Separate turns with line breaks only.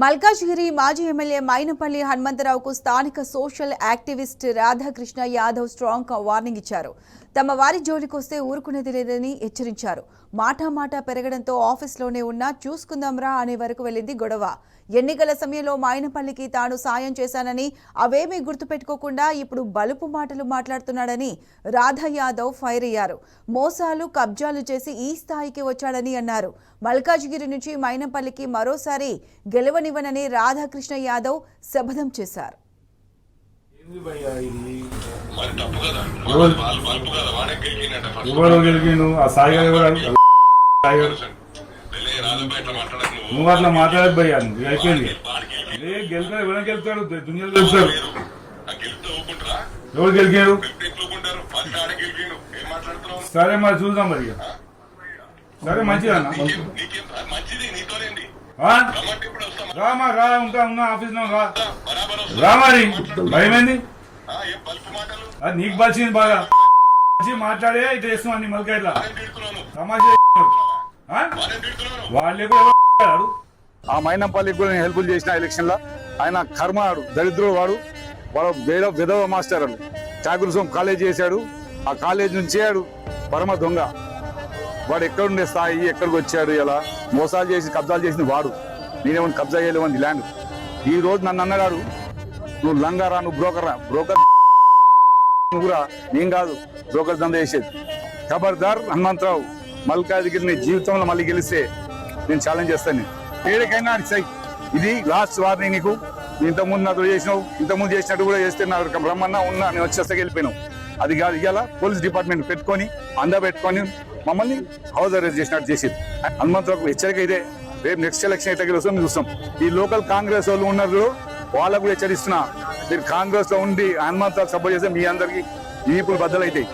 మల్కాజ్గిరి మాజీ ఎమ్మెల్యే మైనపల్లి హనుమంతరావుకు స్థానిక social activist Radhakrishna Yadav strong warning ఇచ్చారు. తమ వారి జోలికొస్తే ఊరుకునేది లేదని హెచ్చరించారు. మాటా పెరగడంతో ఆఫీస్లోనే ఉన్నా చూసుకుందాంరా అనే వరకు వెళ్లింది గొడవ. ఎన్నికల సమయంలో మైనపల్లికి తాను సాయం చేశానని, అవేమీ గుర్తుపెట్టుకోకుండా ఇప్పుడు బలుపు మాటలు మాట్లాడుతున్నాడని రాధా యాదవ్ ఫైర్ అయ్యారు. మోసాలు కబ్జాలు చేసి ఈ స్థాయికి వచ్చాడని అన్నారు. మల్కాజ్గిరి నుంచి మైనపల్లికి మరోసారి గెలవనివ్వనని రాధాకృష్ణ యాదవ్ శపథం చేశారు.
నువ్వు అట్లా మాట్లాడదు భయ్యా, నువ్వు అయిపోయింది. గెలుతాడు, ఎవరైనా గెలుతాడు, దునియాలో గెలుతాడు. ఎవరు గెలికాడు? సరే మరి చూద్దాం మరి. సరే మంచిదా రామా, రా, ఉన్నా ఆఫీస్ లో రా మరి. భయమైంది అది నీకు బలిసింది బాగా. మాట్లాడే ఇట్లా చేస్తున్నావు అన్ని మళ్ళీ ఇట్లా సమాజం వాళ్ళే
ఆ మైనంపల్లికి కూడా నేను హెల్ప్ చేసిన ఎలక్షన్ లో. ఆయన కర్మ ఆడు, దరిద్రుడు వాడు. వాడు విధవ మాస్టర్ అడు, చాకురుసం కాలేజ్ చేశాడు. ఆ కాలేజ్ నుంచి ఆడు పరమ దొంగ. వాడు ఎక్కడుండే స్థాయి ఎక్కడికి వచ్చాడు, ఇలా మోసాలు చేసి కబ్జాలు చేసిన వాడు. నేనేమన్నా కబ్జా చేయలేమని ల్యాండ్. ఈ రోజు నన్ను అన్నాడు, నువ్వు లంగారా, నువ్వు బ్రోకర్ నువ్వురా. నేను కాదు బ్రోకర్ దంద చేసేది. ఖబర్దార్ హనుమంతరావు, మల్కాజ్గిరిని జీవితంలో మళ్ళీ గెలిస్తే నేను ఛాలెంజ్ చేస్తాను. ఏడికైనా ఇది లాస్ట్ వార్నింగ్ నీకు. ఇంతకుముందు నాతో చేసినావు, ఇంతకుముందు చేసినట్టు కూడా చేస్తే నాకు బ్రహ్మన్నా ఉన్నా నేను వచ్చేస్తే వెళ్ళిపోయినావు. అది కాదు, ఇవాళ పోలీస్ డిపార్ట్మెంట్ పెట్టుకొని పెట్టుకొని మమ్మల్ని హౌస్ అరెస్ట్ చేసినట్టు చేసేది. హనుమంతరావుకు హెచ్చరిక ఇదే. రేపు నెక్స్ట్ ఎలక్షన్ అయితే గెలుస్తాం చూస్తాం. ఈ లోకల్ కాంగ్రెస్ వాళ్ళు ఉన్నారు, వాళ్ళకు కూడా హెచ్చరిస్తున్నా. మీరు కాంగ్రెస్ లో ఉండి హనుమంతరావు సపోర్ట్ చేస్తే మీ అందరికి ఈపులు బద్దలైతాయి.